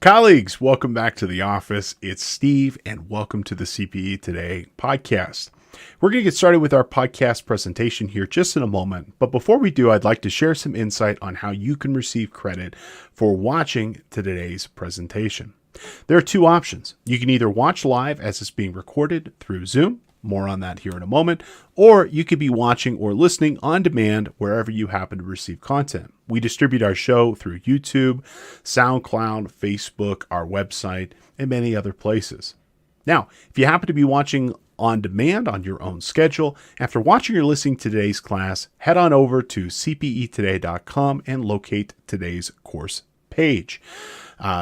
Colleagues, welcome back to the office. It's Steve, and welcome to the CPE Today podcast. We're going to get started with our podcast presentation here just in a moment. But before we do, I'd like to share some insight on how you can receive credit for watching today's presentation. There are two options. You can either watch live as it's being recorded through Zoom, more on that here in a moment, or you could be watching or listening on demand wherever you happen to receive content. We distribute our show through YouTube, SoundCloud, Facebook, our website, and many other places. Now, if you happen to be watching on demand on your own schedule, after watching or listening to today's class, head on over to cpetoday.com and locate today's course page.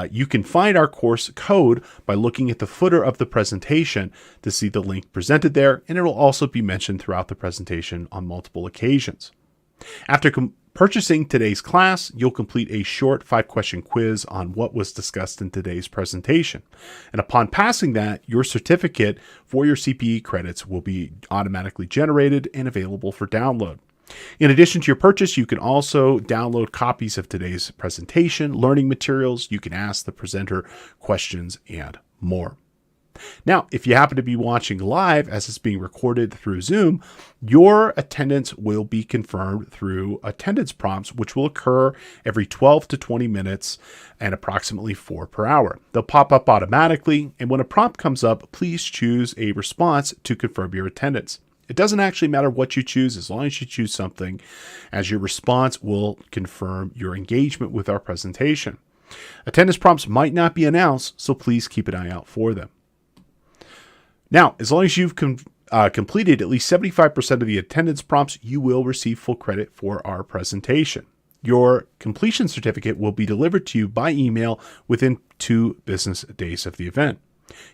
You can find our course code by looking at the footer of the presentation to see the link presented there, and it will also be mentioned throughout the presentation on multiple occasions. After purchasing today's class, you'll complete a short 5-question quiz on what was discussed in today's presentation. And upon passing that, your certificate for your CPE credits will be automatically generated and available for download. In addition to your purchase, you can also download copies of today's presentation, learning materials. You can ask the presenter questions and more. Now, if you happen to be watching live as it's being recorded through Zoom, your attendance will be confirmed through attendance prompts, which will occur every 12 to 20 minutes and approximately 4 per hour. They'll pop up automatically, and when a prompt comes up, please choose a response to confirm your attendance. It doesn't actually matter what you choose as long as you choose something, as your response will confirm your engagement with our presentation. Attendance prompts might not be announced, so please keep an eye out for them. Now, as long as you've completed at least 75% of the attendance prompts, you will receive full credit for our presentation. Your completion certificate will be delivered to you by email within 2 business days of the event.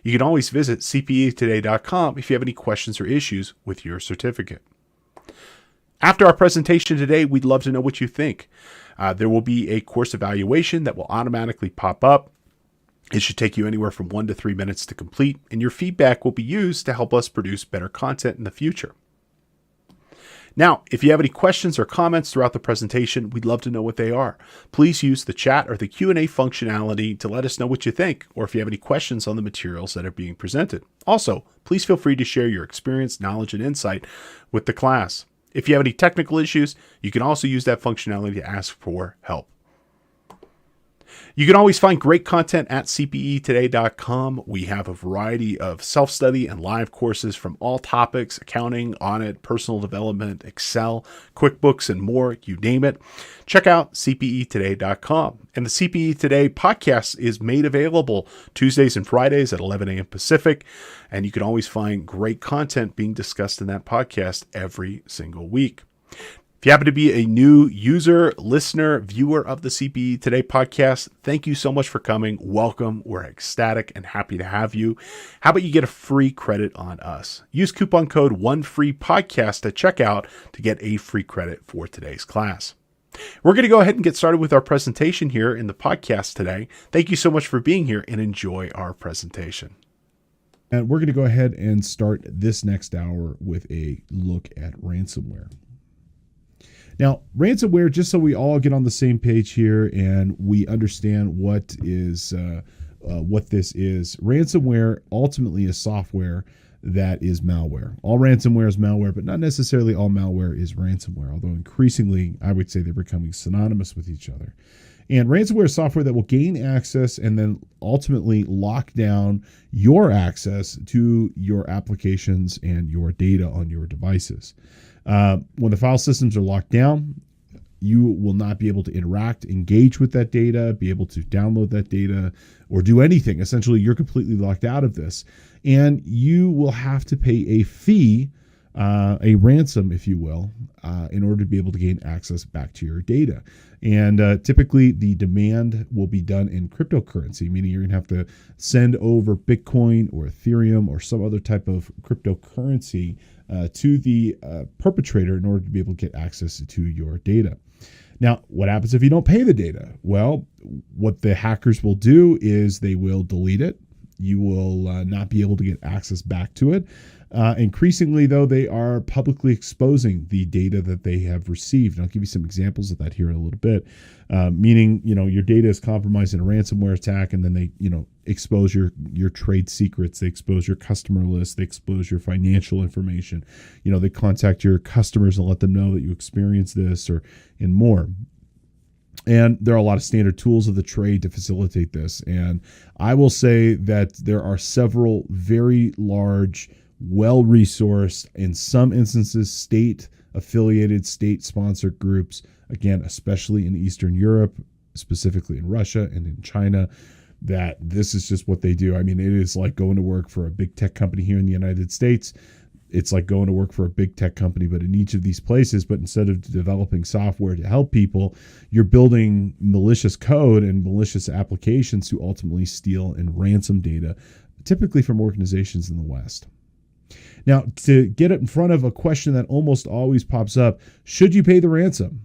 You can always visit cpetoday.com if you have any questions or issues with your certificate. After our presentation today, we'd love to know what you think. There will be a course evaluation that will automatically pop up. It should take you anywhere from 1 to 3 minutes to complete, and your feedback will be used to help us produce better content in the future. Now, if you have any questions or comments throughout the presentation, we'd love to know what they are. Please use the chat or the Q&A functionality to let us know what you think, or if you have any questions on the materials that are being presented. Also, please feel free to share your experience, knowledge, and insight with the class. If you have any technical issues, you can also use that functionality to ask for help. You can always find great content at cpetoday.com. We have a variety of self-study and live courses from all topics: accounting, audit, personal development, Excel, QuickBooks, and more, you name it. Check out cpetoday.com. And the CPE Today podcast is made available Tuesdays and Fridays at 11 a.m. Pacific. And you can always find great content being discussed in that podcast every single week. If you happen to be a new user, listener, viewer of the CPE Today podcast, thank you so much for coming. Welcome. We're ecstatic and happy to have you. How about you get a free credit on us? Use coupon code ONEFREEPODCAST at checkout to get a free credit for today's class. We're going to go ahead and get started with our presentation here in the podcast today. Thank you so much for being here and enjoy our presentation. And we're going to go ahead and start this next hour with a look at ransomware. Now, ransomware, just so we all get on the same page here and we understand what this is. Ransomware ultimately is software that is malware. All ransomware is malware, but not necessarily all malware is ransomware, although increasingly I would say they're becoming synonymous with each other. And ransomware is software that will gain access and then ultimately lock down your access to your applications and your data on your devices. When the file systems are locked down, you will not be able to interact, engage with that data, be able to download that data, or do anything. Essentially, you're completely locked out of this. And you will have to pay a fee, a ransom, if you will, in order to be able to gain access back to your data. And typically, the demand will be done in cryptocurrency, meaning you're going to have to send over Bitcoin or Ethereum or some other type of cryptocurrency to the perpetrator in order to be able to get access to your data. Now, what happens if you don't pay the data? Well, what the hackers will do is they will delete it. You will not be able to get access back to it. Increasingly, though, they are publicly exposing the data that they have received. And I'll give you some examples of that here in a little bit. Meaning, your data is compromised in a ransomware attack, and then they, expose your trade secrets. They expose your customer list. They expose your financial information. They contact your customers and let them know that you experienced this and more. And there are a lot of standard tools of the trade to facilitate this. And I will say that there are several very large, well-resourced, in some instances, state-affiliated, state-sponsored groups, again, especially in Eastern Europe, specifically in Russia and in China, that this is just what they do. I mean, it is like going to work for a big tech company here in the United States. It's like going to work for a big tech company, but in each of these places, but instead of developing software to help people, you're building malicious code and malicious applications to ultimately steal and ransom data, typically from organizations in the West. Now, to get it in front of a question that almost always pops up, should you pay the ransom?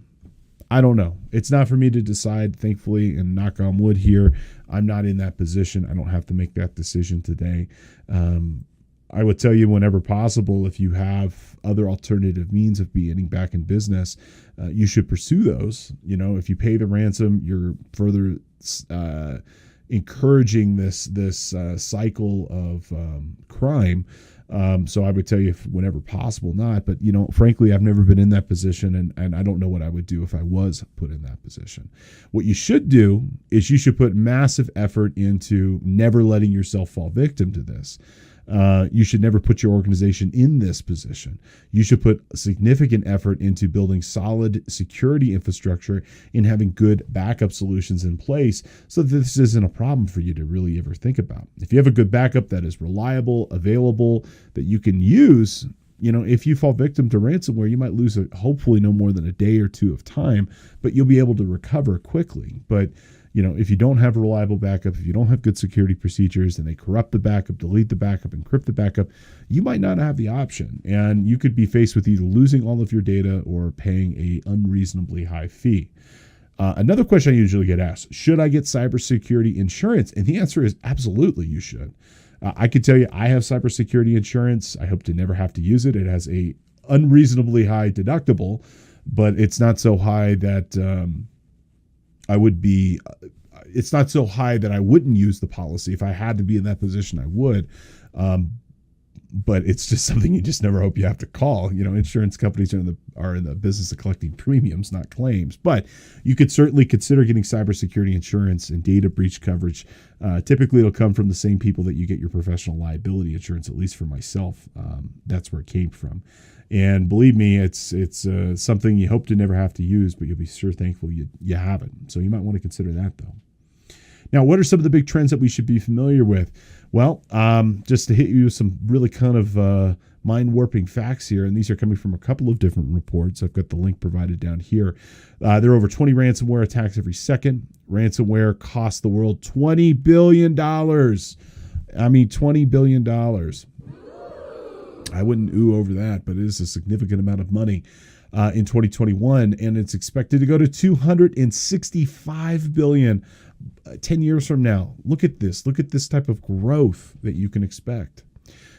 I don't know. It's not for me to decide, thankfully, and knock on wood here. I'm not in that position. I don't have to make that decision today. I would tell you, whenever possible, if you have other alternative means of getting back in business, you should pursue those. If you pay the ransom, you're further encouraging this cycle of crime. So I would tell you, whenever possible, not. But, frankly, I've never been in that position, and I don't know what I would do if I was put in that position. What you should do is you should put massive effort into never letting yourself fall victim to this. You should never put your organization in this position. You should put significant effort into building solid security infrastructure and having good backup solutions in place so that this isn't a problem for you to really ever think about. If you have a good backup that is reliable, available, that you can use, if you fall victim to ransomware, you might lose hopefully no more than a day or two of time, but you'll be able to recover quickly. But if you don't have a reliable backup, if you don't have good security procedures and they corrupt the backup, delete the backup, encrypt the backup, you might not have the option. And you could be faced with either losing all of your data or paying a unreasonably high fee. Another question I usually get asked, should I get cybersecurity insurance? And the answer is absolutely you should. I can tell you I have cybersecurity insurance. I hope to never have to use it. It has a unreasonably high deductible, but it's not so high that it's not so high that I wouldn't use the policy. If I had to be in that position, I would. But it's just something you just never hope you have to call. Insurance companies are in the business of collecting premiums, not claims. But you could certainly consider getting cybersecurity insurance and data breach coverage. Typically, it'll come from the same people that you get your professional liability insurance, at least for myself. That's where it came from. And believe me, it's something you hope to never have to use, but you'll be sure thankful you have it. So you might want to consider that, though. Now, what are some of the big trends that we should be familiar with? Well, just to hit you with some really kind of mind-warping facts here, and these are coming from a couple of different reports. I've got the link provided down here. There are over 20 ransomware attacks every second. Ransomware costs the world $20 billion. I mean, $20 billion. I wouldn't ooh over that, but it is a significant amount of money in 2021, and it's expected to go to $265 billion 10 years from now. Look at this. Look at this type of growth that you can expect.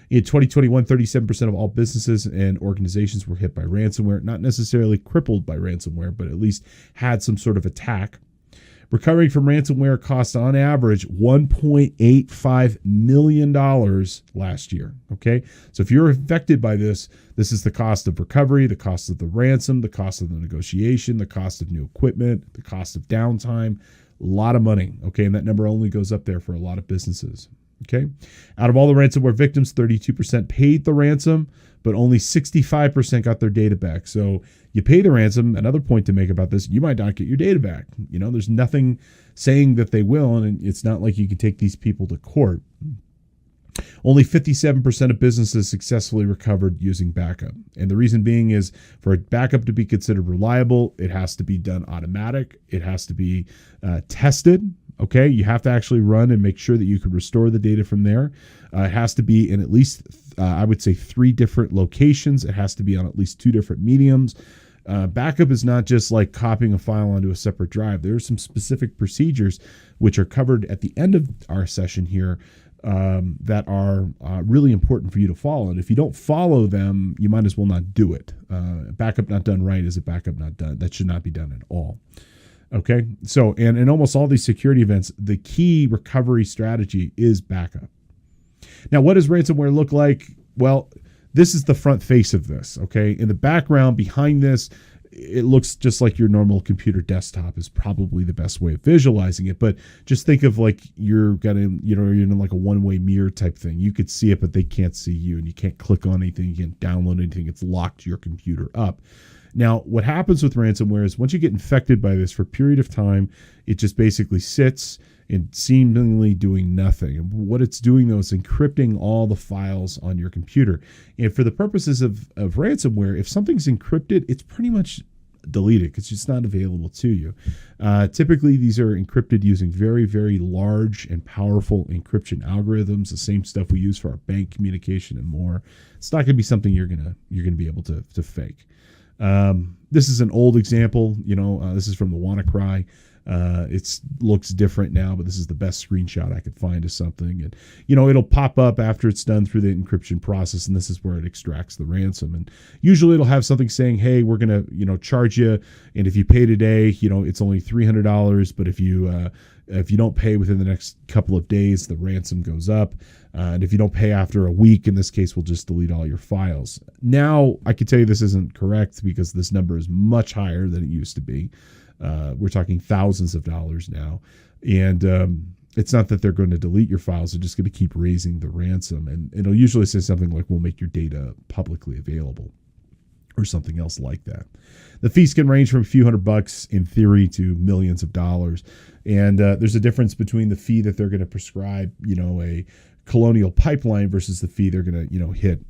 In 2021, 37% of all businesses and organizations were hit by ransomware, not necessarily crippled by ransomware, but at least had some sort of attack. Recovering from ransomware cost on average $1.85 million last year. Okay. So if you're affected by this, this is the cost of recovery, the cost of the ransom, the cost of the negotiation, the cost of new equipment, the cost of downtime, a lot of money. Okay. And that number only goes up there for a lot of businesses. Okay. Out of all the ransomware victims, 32% paid the ransom, but only 65% got their data back. So you pay the ransom. Another point to make about this, you might not get your data back. There's nothing saying that they will, and it's not like you can take these people to court. Only 57% of businesses successfully recovered using backup. And the reason being is for a backup to be considered reliable, it has to be done automatic. It has to be tested. Okay, you have to actually run and make sure that you can restore the data from there. It has to be in at least, I would say, 3 different locations. It has to be on at least 2 different mediums. Backup is not just like copying a file onto a separate drive. There are some specific procedures which are covered at the end of our session here that are really important for you to follow. And if you don't follow them, you might as well not do it. Backup not done right is a backup not done. That should not be done at all. Okay. So, and in almost all these security events, the key recovery strategy is backup. Now, what does ransomware look like? Well, this is the front face of this. Okay. In the background behind this, it looks just like your normal computer desktop is probably the best way of visualizing it. But just think of like you're in like a one-way mirror type thing. You could see it, but they can't see you, and you can't click on anything. You can't download anything. It's locked your computer up. Now, what happens with ransomware is once you get infected by this for a period of time, it just basically sits and seemingly doing nothing. And what it's doing, though, is encrypting all the files on your computer. And for the purposes of ransomware, if something's encrypted, it's pretty much deleted because it's not available to you. Typically, these are encrypted using very, very large and powerful encryption algorithms, the same stuff we use for our bank communication and more. It's not going to be something you're gonna be able to fake. This is an old example. This is from the WannaCry. It looks different now, but this is the best screenshot I could find of something. And, it'll pop up after it's done through the encryption process, and this is where it extracts the ransom. And usually it'll have something saying, hey, we're going to, charge you. And if you pay today, it's only $300. But if you don't pay within the next couple of days, the ransom goes up. And if you don't pay after a week, in this case, we'll just delete all your files. Now, I can tell you this isn't correct because this number is much higher than it used to be. We're talking thousands of dollars now. And it's not that they're going to delete your files. They're just going to keep raising the ransom. And it'll usually say something like, we'll make your data publicly available or something else like that. The fees can range from a few $100 in theory to millions of dollars. And there's a difference between the fee that they're going to prescribe, a Colonial Pipeline versus the fee they're going to, hit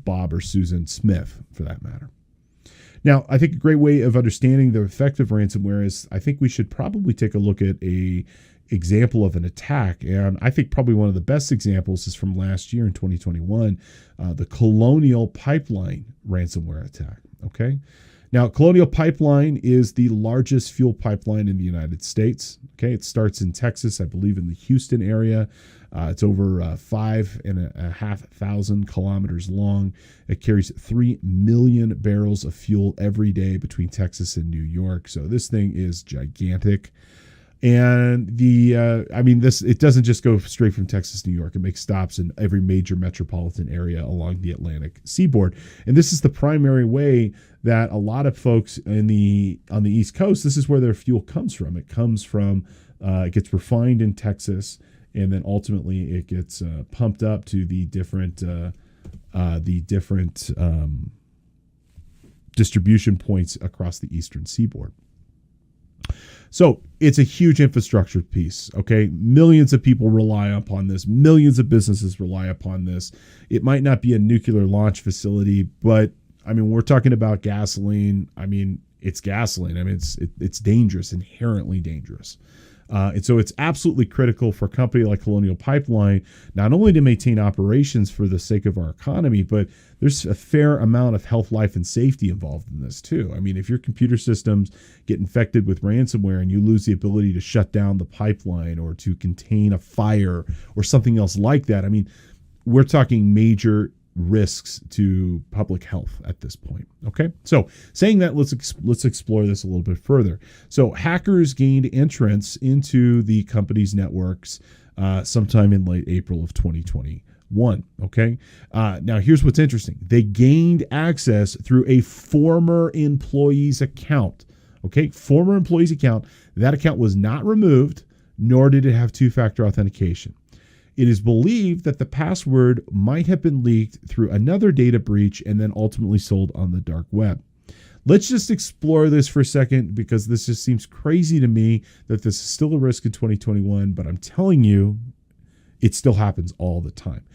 Bob or Susan Smith for that matter. Now, I think a great way of understanding the effect of ransomware is I think we should probably take a look at a example of an attack. And I think probably one of the best examples is from last year in 2021, the Colonial Pipeline ransomware attack. Okay. Now, Colonial Pipeline is the largest fuel pipeline in the United States. Okay. It starts in Texas, I believe in the Houston area. It's over 5,500 kilometers long. It carries 3 million barrels of fuel every day between Texas and New York. So this thing is gigantic. And it doesn't just go straight from Texas to New York. It makes stops in every major metropolitan area along the Atlantic seaboard. And this is the primary way that a lot of folks on the East Coast, this is where their fuel comes from. It comes from, it gets refined in Texas, and then ultimately it gets pumped up to the different distribution points across the eastern seaboard. So it's a huge infrastructure piece. Okay, millions of people rely upon this. Millions of businesses rely upon this. It might not be a nuclear launch facility, but we're talking about gasoline. It's gasoline. It's dangerous, inherently dangerous. And so it's absolutely critical for a company like Colonial Pipeline, not only to maintain operations for the sake of our economy, but there's a fair amount of health, life, and safety involved in this too. If your computer systems get infected with ransomware and you lose the ability to shut down the pipeline or to contain a fire or something else like that, we're talking major risks to public health at this point. Okay, so saying that, let's explore this a little bit further. So hackers gained entrance into the company's networks sometime in late April of 2021. Okay, now here's what's interesting. They gained access through a former employee's account. Okay, former employee's account. That account was not removed, nor did it have two-factor authentication. It is believed that the password might have been leaked through another data breach and then ultimately sold on the dark web. Let's just explore this for a second, because this just seems crazy to me that this is still a risk in 2021, but I'm telling you, it still happens all the time.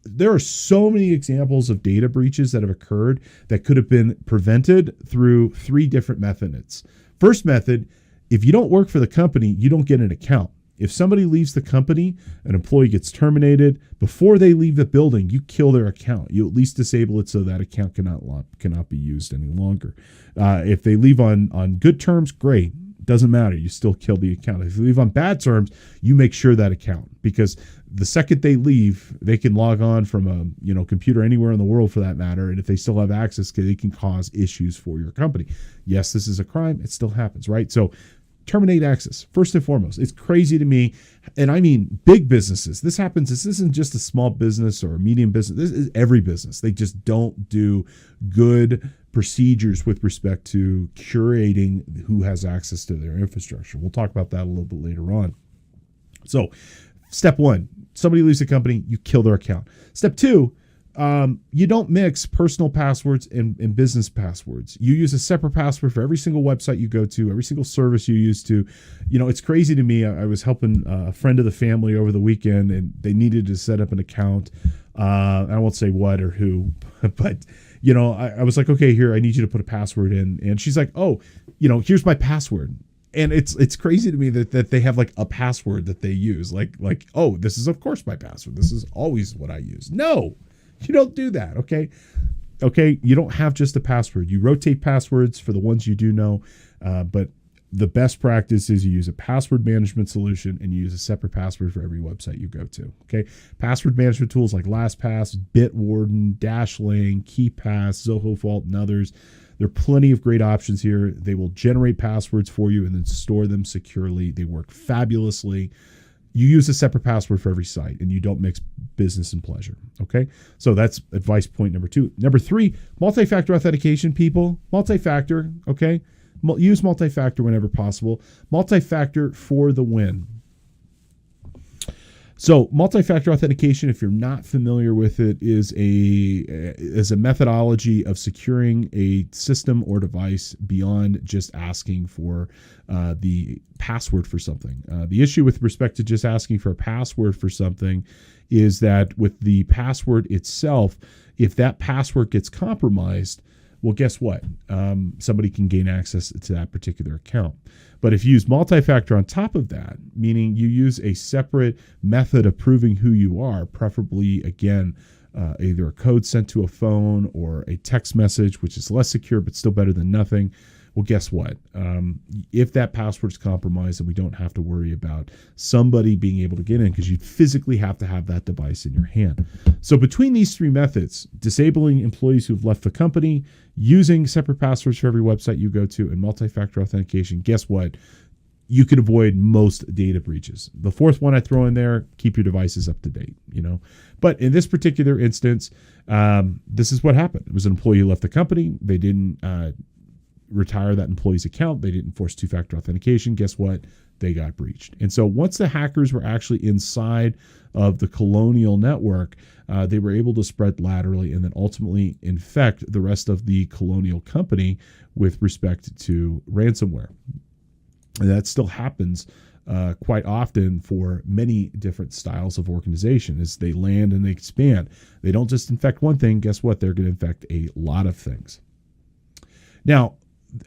There are so many examples of data breaches that have occurred that could have been prevented through 3 different methods. First method, if you don't work for the company, you don't get an account. If somebody leaves the company, an employee gets terminated, before they leave the building, you kill their account. You at least disable it so that account cannot be used any longer. If they leave on good terms, great. Doesn't matter. You still kill the account. If you leave on bad terms, you make sure that account, because the second they leave, they can log on from a computer anywhere in the world for that matter. And if they still have access, they can cause issues for your company. Yes, this is a crime. It still happens, right? So terminate access first and foremost. It's crazy to me. And I mean, big businesses. This happens. This isn't just a small business or a medium business. This is every business. They just don't do good procedures with respect to curating who has access to their infrastructure. We'll talk about that a little bit later on. So step one, somebody leaves the company, you kill their account. Step two, you don't mix personal passwords and business passwords. You use a separate password for every single website you go to, every single service you use to. It's crazy to me. I was helping a friend of the family over the weekend, and they needed to set up an account. I won't say what or who, but I was like, okay, here, I need you to put a password in. And she's like, oh, here's my password. And it's crazy to me that they have like a password that they use. Like, oh, this is of course my password. This is always what I use. No, you don't do that. Okay. You don't have just a password. You rotate passwords for the ones you do know. But the best practice is you use a password management solution and you use a separate password for every website you go to. Okay. Password management tools like LastPass, Bitwarden, Dashlane, KeePass, Zoho Vault, and others. There are plenty of great options here. They will generate passwords for you and then store them securely. They work fabulously. You use a separate password for every site, and you don't mix business and pleasure. Okay, so that's advice point number 2. Number 3, multi-factor authentication, people. Multi-factor, okay? Use multi-factor whenever possible. Multi-factor for the win. So multi-factor authentication, if you're not familiar with it, is a methodology of securing a system or device beyond just asking for the password for something. The issue with respect to just asking for a password for something is that with the password itself, if that password gets compromised, well, guess what? Somebody can gain access to that particular account. But if you use multi-factor on top of that, meaning you use a separate method of proving who you are, preferably, again, either a code sent to a phone or a text message, which is less secure but still better than nothing, well, guess what? If that password is compromised, then we don't have to worry about somebody being able to get in, because you physically have to have that device in your hand. So between these 3 methods, disabling employees who've left the company, using separate passwords for every website you go to, and multi-factor authentication, guess what? You can avoid most data breaches. The 4th one I throw in there, keep your devices up to date, But in this particular instance, this is what happened. It was an employee who left the company. They didn't retire that employee's account. They didn't enforce 2-factor authentication. Guess what? They got breached. And so once the hackers were actually inside of the Colonial network, they were able to spread laterally and then ultimately infect the rest of the Colonial company with respect to ransomware. And that still happens quite often for many different styles of organization. As they land and they expand, they don't just infect one thing. Guess what? They're going to infect a lot of things. Now,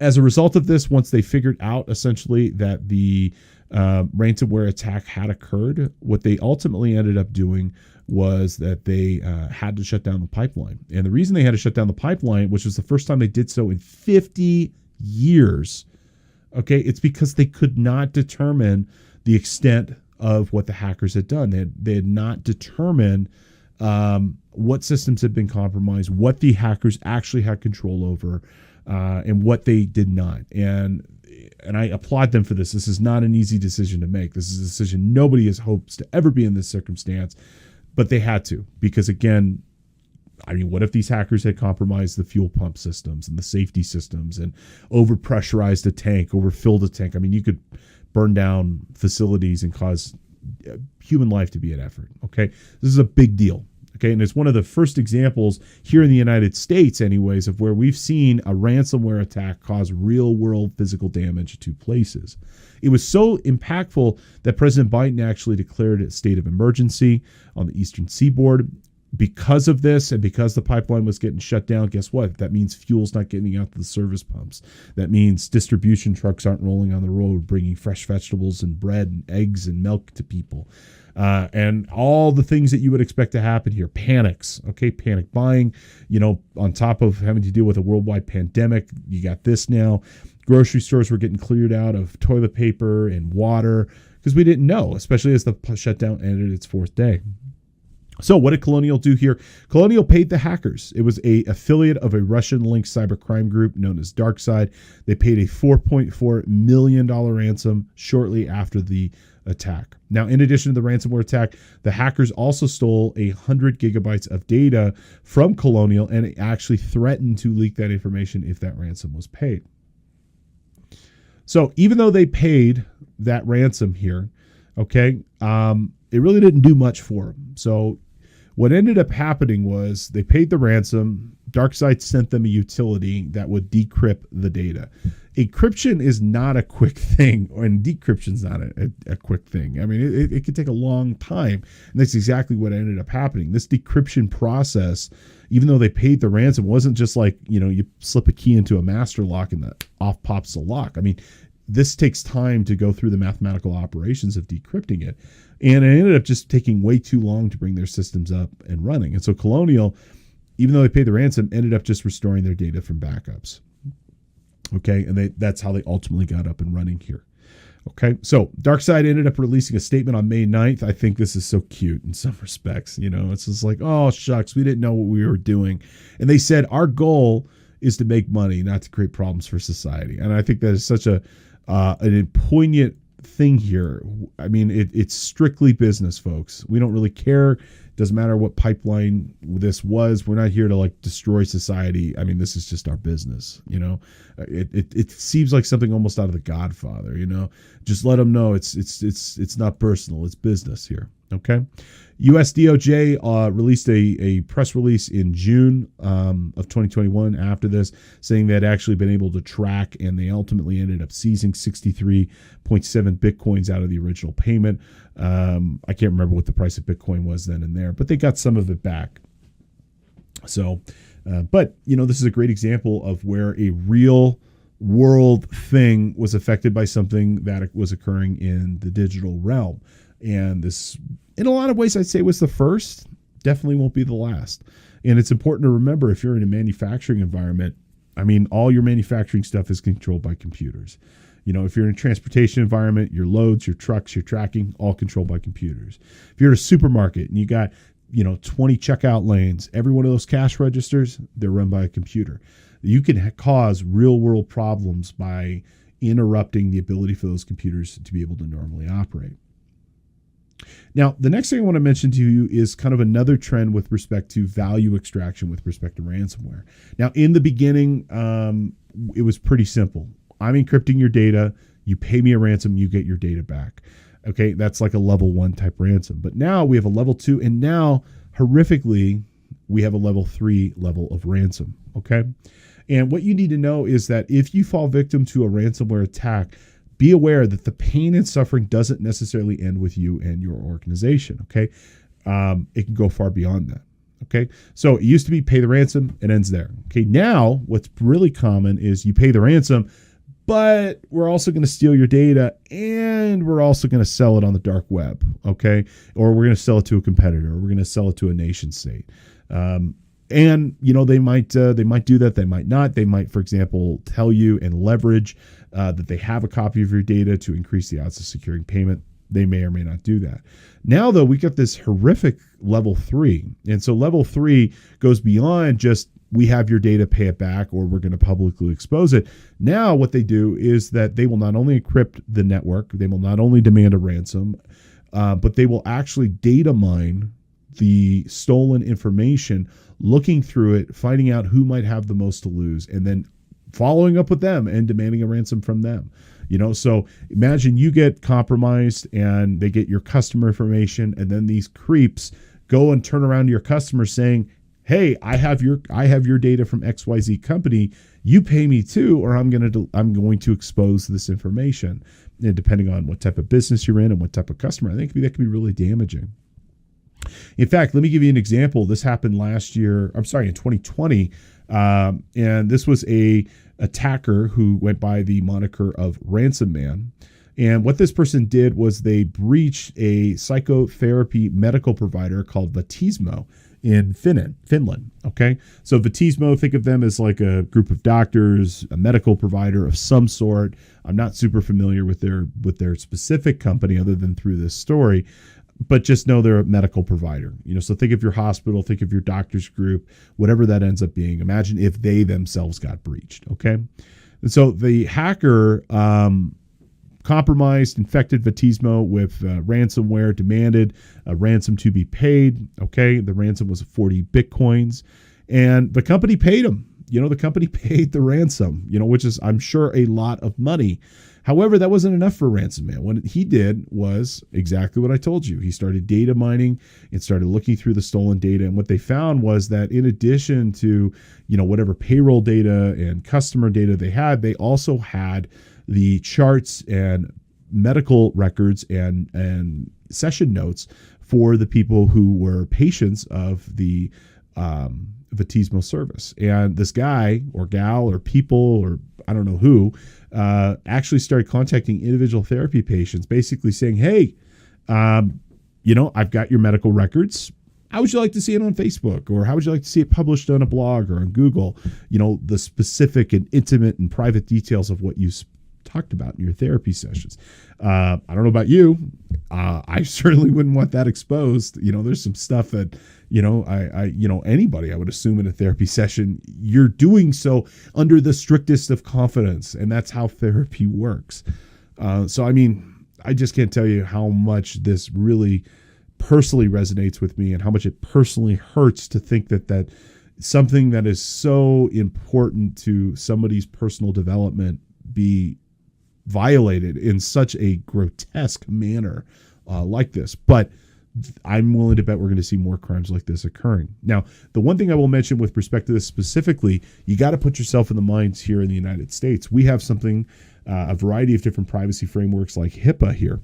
as a result of this, once they figured out essentially that the ransomware attack had occurred, what they ultimately ended up doing was that they had to shut down the pipeline. And the reason they had to shut down the pipeline, which was the first time they did so in 50 years, okay, it's because they could not determine the extent of what the hackers had done. They had not determined what systems had been compromised, what the hackers actually had control over, and what they did not. And I applaud them for this. This is not an easy decision to make. This is a decision nobody has hopes to ever be in this circumstance, but they had to, because again, I mean, what if these hackers had compromised the fuel pump systems and the safety systems and overpressurized a tank, overfilled a tank? I mean, you could burn down facilities and cause human life to be at effort. Okay. This is a big deal. Okay, and it's one of the first examples here in the United States, anyways, of where we've seen a ransomware attack cause real-world physical damage to places. It was so impactful that President Biden actually declared a state of emergency on the Eastern Seaboard. Because of this, and because the pipeline was getting shut down, guess what? That means fuel's not getting out to the service pumps. That means distribution trucks aren't rolling on the road bringing fresh vegetables and bread and eggs and milk to people. and all the things that you would expect to happen here. Panics, okay, panic buying, on top of having to deal with a worldwide pandemic. You got this now. Grocery stores were getting cleared out of toilet paper and water because we didn't know, especially as the shutdown ended its 4th day. So what did Colonial do here? Colonial paid the hackers. It was a affiliate of a Russian-linked cybercrime group known as DarkSide. They paid a $4.4 million ransom shortly after the attack. Now, in addition to the ransomware attack, the hackers also stole 100 gigabytes of data from Colonial and actually threatened to leak that information if that ransom was paid. So even though they paid that ransom here, okay, it really didn't do much for them. So what ended up happening was they paid the ransom. DarkSide sent them a utility that would decrypt the data. Encryption is not a quick thing, and decryption is not a quick thing. I mean, it could take a long time, and that's exactly what ended up happening. This decryption process, even though they paid the ransom, wasn't just like, you slip a key into a master lock and off pops the lock. I mean, this takes time to go through the mathematical operations of decrypting it. And it ended up just taking way too long to bring their systems up and running. And so Colonial, even though they paid the ransom, ended up just restoring their data from backups. Okay, and that's how they ultimately got up and running here. Okay, so DarkSide ended up releasing a statement on May 9th. I think this is so cute in some respects. It's just like, oh, shucks, we didn't know what we were doing. And they said, our goal is to make money, not to create problems for society. And I think that is such an poignant thing here. I mean, it's strictly business, folks. We don't really care. Doesn't matter what pipeline this was. We're not here to destroy society. I mean, this is just our business. It seems like something almost out of The Godfather. Just let them know it's not personal. It's business here. Okay. US DOJ released a press release in June of 2021 after this, saying they had actually been able to track, and they ultimately ended up seizing 63.7 Bitcoins out of the original payment. I can't remember what the price of Bitcoin was then and there, but they got some of it back. So, but this is a great example of where a real world thing was affected by something that was occurring in the digital realm. And this, in a lot of ways, I'd say was the first, definitely won't be the last. And it's important to remember, if you're in a manufacturing environment, I mean, all your manufacturing stuff is controlled by computers. If you're in a transportation environment, your loads, your trucks, your tracking, all controlled by computers. If you're at a supermarket and you got, 20 checkout lanes, every one of those cash registers, they're run by a computer. You can cause real world problems by interrupting the ability for those computers to be able to normally operate. Now, the next thing I want to mention to you is kind of another trend with respect to value extraction with respect to ransomware. Now, in the beginning, it was pretty simple. I'm encrypting your data. You pay me a ransom, you get your data back. Okay, that's like a level 1 type ransom. But now we have a level 2, and now, horrifically, we have a level 3 level of ransom. Okay, and what you need to know is that if you fall victim to a ransomware attack, be aware that the pain and suffering doesn't necessarily end with you and your organization. Okay, it can go far beyond that. Okay, so it used to be pay the ransom, it ends there. Okay, now what's really common is you pay the ransom, but we're also going to steal your data, and we're also going to sell it on the dark web. Okay, or we're going to sell it to a competitor, or we're going to sell it to a nation state. And they might do that. They might not. They might, for example, tell you and leverage that they have a copy of your data to increase the odds of securing payment. They may or may not do that. Now, though, we got this horrific level 3. And so level 3 goes beyond just we have your data, pay it back, or we're going to publicly expose it. Now what they do is that they will not only encrypt the network, they will not only demand a ransom, but they will actually data mine the stolen information, looking through it, finding out who might have the most to lose, and then following up with them and demanding a ransom from them. So imagine you get compromised and they get your customer information, and then these creeps go and turn around to your customer saying, hey, I have your data from XYZ company. You pay me too, or I'm going to expose this information. And depending on what type of business you're in and what type of customer, I think that could be really damaging. In fact, let me give you an example. This happened in 2020. And this was a attacker who went by the moniker of Ransom Man. And what this person did was they breached a psychotherapy medical provider called Vatismo in Finland. Okay. So Vatismo, think of them as like a group of doctors, a medical provider of some sort. I'm not super familiar with their specific company other than through this story, but just know they're a medical provider. So think of your hospital, think of your doctor's group, whatever that ends up being. Imagine if they themselves got breached. Okay. And so the hacker, compromised, infected Vatismo with ransomware, demanded a ransom to be paid. Okay, the ransom was 40 Bitcoins, and the company paid him. The company paid the ransom, which is, I'm sure, a lot of money. However, that wasn't enough for ransomware. What he did was exactly what I told you. He started data mining and started looking through the stolen data. And what they found was that in addition to, whatever payroll data and customer data they had, they also had the charts and medical records and session notes for the people who were patients of the Vatismo service. And this guy or gal or people or I don't know who actually started contacting individual therapy patients, basically saying, hey, I've got your medical records. How would you like to see it on Facebook? Or how would you like to see it published on a blog or on Google? The specific and intimate and private details of what you talked about in your therapy sessions. I don't know about you. I certainly wouldn't want that exposed. There's some stuff that, anybody, I would assume in a therapy session, you're doing so under the strictest of confidence. And that's how therapy works. I just can't tell you how much this really personally resonates with me and how much it personally hurts to think that something that is so important to somebody's personal development be violated in such a grotesque manner like this. But I'm willing to bet we're going to see more crimes like this occurring. Now, the one thing I will mention with respect to this specifically, you got to put yourself in the minds here in the United States. We have something, a variety of different privacy frameworks like HIPAA here.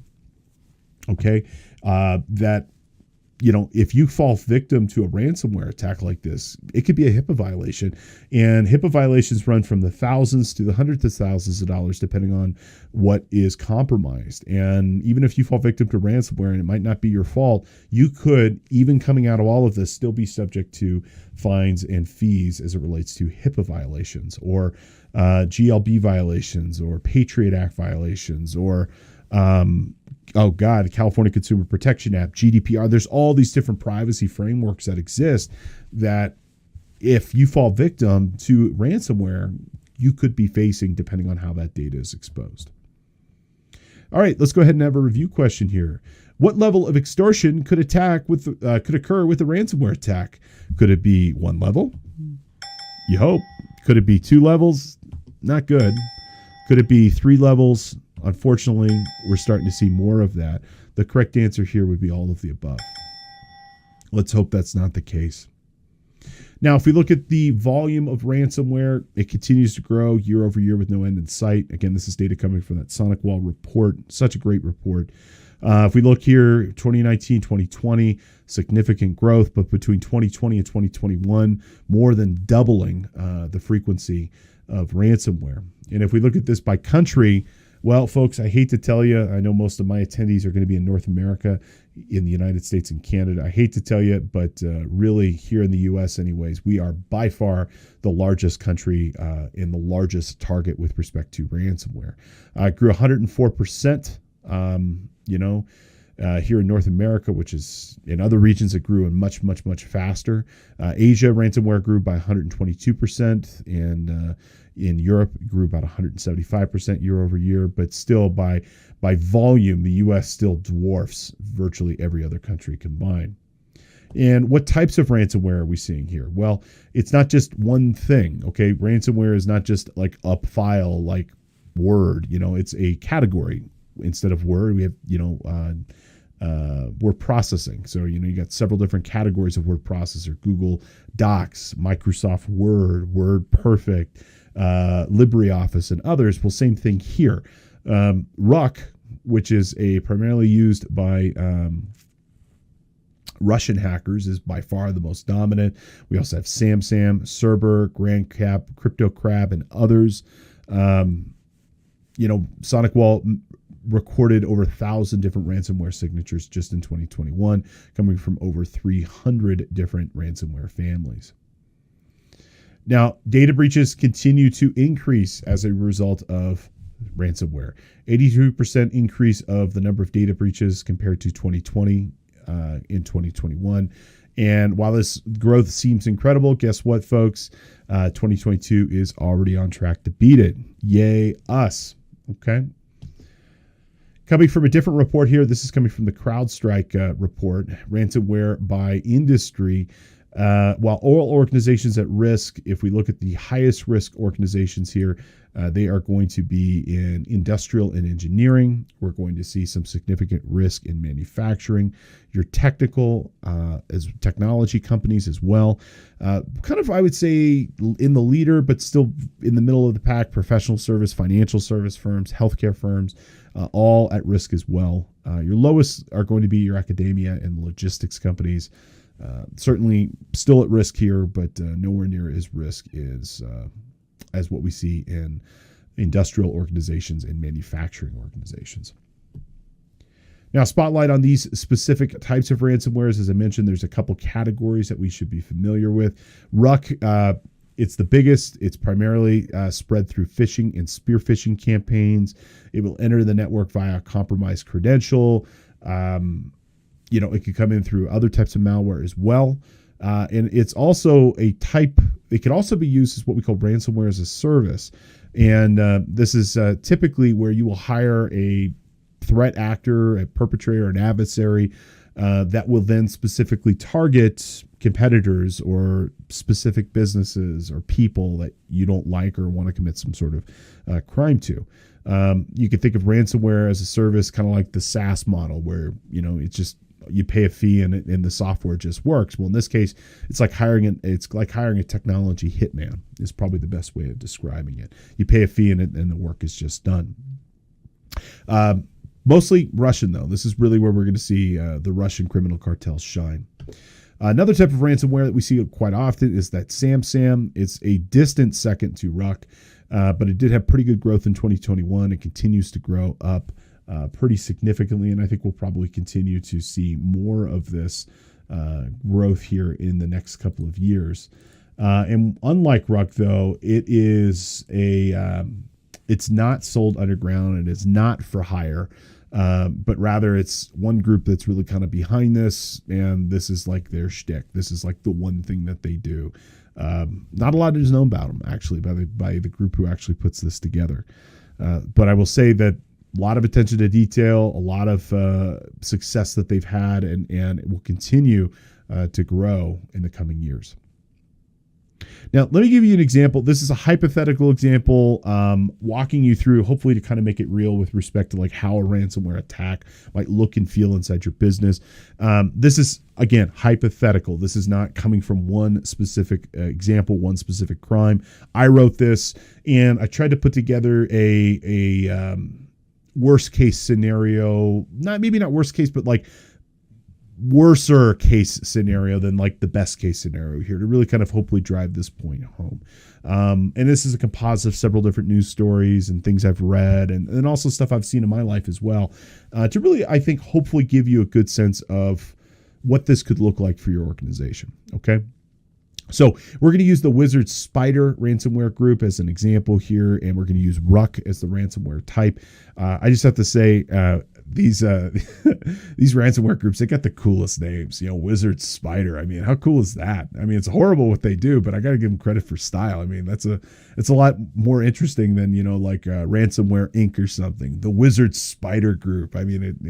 Okay. That, if you fall victim to a ransomware attack like this, it could be a HIPAA violation. And HIPAA violations run from the thousands to the hundreds of thousands of dollars, depending on what is compromised. And even if you fall victim to ransomware and it might not be your fault, you could, even coming out of all of this, still be subject to fines and fees as it relates to HIPAA violations or GLB violations or Patriot Act violations or the California Consumer Protection Act, GDPR. There's all these different privacy frameworks that exist that if you fall victim to ransomware, you could be facing depending on how that data is exposed. All right, let's go ahead and have a review question here. What level of extortion could occur with a ransomware attack? Could it be 1 level? You hope. Could it be 2 levels? Not good. Could it be 3 levels? Unfortunately, we're starting to see more of that. The correct answer here would be all of the above. Let's hope that's not the case. Now, if we look at the volume of ransomware, it continues to grow year over year with no end in sight. Again, this is data coming from that SonicWall report. Such a great report. If we look here, 2019, 2020, significant growth, but between 2020 and 2021, more than doubling the frequency of ransomware. And if we look at this by country, well, folks, I hate to tell you, I know most of my attendees are going to be in North America, in the United States and Canada. I hate to tell you, but really here in the U.S. anyways, we are by far the largest country and the largest target with respect to ransomware. It grew 104%, here in North America, which is in other regions, it grew in much, much, much faster. Asia ransomware grew by 122%, and in Europe it grew about 175% year over year. But still, by volume, the U.S. still dwarfs virtually every other country combined. And what types of ransomware are we seeing here? Well, it's not just one thing. Okay, ransomware is not just like a file like Word. It's a category. Instead of Word, we have word processing. So you got several different categories of word processor: Google Docs, Microsoft Word, WordPerfect, LibreOffice, and others. Well, same thing here. Ruck, which is primarily used by Russian hackers, is by far the most dominant. We also have SamSam, Cerber, GrandCap, CryptoCrab, and others. SonicWall recorded over 1,000 different ransomware signatures just in 2021, coming from over 300 different ransomware families. Now, data breaches continue to increase as a result of ransomware. 82% increase of the number of data breaches compared to 2020 in 2021. And while this growth seems incredible, guess what, folks? 2022 is already on track to beat it. Yay, us. Okay. Coming from a different report here, this is coming from the CrowdStrike report, ransomware by industry. While all organizations at risk, if we look at the highest risk organizations here, they are going to be in industrial and engineering. We're going to see some significant risk in manufacturing, your technical as technology companies as well. Kind of, I would say, in the leader, but still in the middle of the pack, professional service, financial service firms, healthcare firms, all at risk as well. Your lowest are going to be your academia and logistics companies. Certainly still at risk here, but nowhere near as risk as what we see in industrial organizations and manufacturing organizations. Now, spotlight on these specific types of ransomwares. As I mentioned, there's a couple categories that we should be familiar with. Ruck, it's the biggest. It's primarily spread through phishing and spear phishing campaigns. It will enter the network via a compromised credential. It could come in through other types of malware as well. And it's also a type, it can also be used as what we call ransomware as a service. And this is typically where you will hire a threat actor, a perpetrator, an adversary that will then specifically target competitors or specific businesses or people that you don't like or want to commit some sort of crime to. You can think of ransomware as a service, kind of like the SaaS model, where it's just you pay a fee and the software just works. Well, in this case, it's like hiring a technology hitman is probably the best way of describing it. You pay a fee and the work is just done. Mostly Russian, though. This is really where we're going to see the Russian criminal cartels shine. Another type of ransomware that we see quite often is that SamSam. It's a distant second to Ruck, but it did have pretty good growth in 2021. It continues to grow up pretty significantly, and I think we'll probably continue to see more of this growth here in the next couple of years. And unlike Ruck, though, it is it's not sold underground and it's not for hire, but rather it's one group that's really kind of behind this, and this is like their shtick. This is like the one thing that they do. Not a lot is known about them, actually, by the group who actually puts this together. But I will say that a lot of attention to detail, a lot of success that they've had, and it will continue to grow in the coming years. Now, let me give you an example. This is a hypothetical example, walking you through, hopefully to kind of make it real with respect to like how a ransomware attack might look and feel inside your business. This is, again, hypothetical. This is not coming from one specific example, one specific crime. I wrote this, and I tried to put together a worst case scenario, maybe not worst case, but like worser case scenario than like the best case scenario here to really kind of hopefully drive this point home. And this is a composite of several different news stories and things I've read and also stuff I've seen in my life as well, to really, I think, hopefully give you a good sense of what this could look like for your organization. Okay. So we're going to use the Wizard Spider ransomware group as an example here, and we're going to use Ruck as the ransomware type. I just have to say, these ransomware groups, they got the coolest names. Wizard Spider. I mean, how cool is that? I mean, it's horrible what they do, but I got to give them credit for style. I mean, it's a lot more interesting than like Ransomware Inc. or something. The Wizard Spider group. I mean,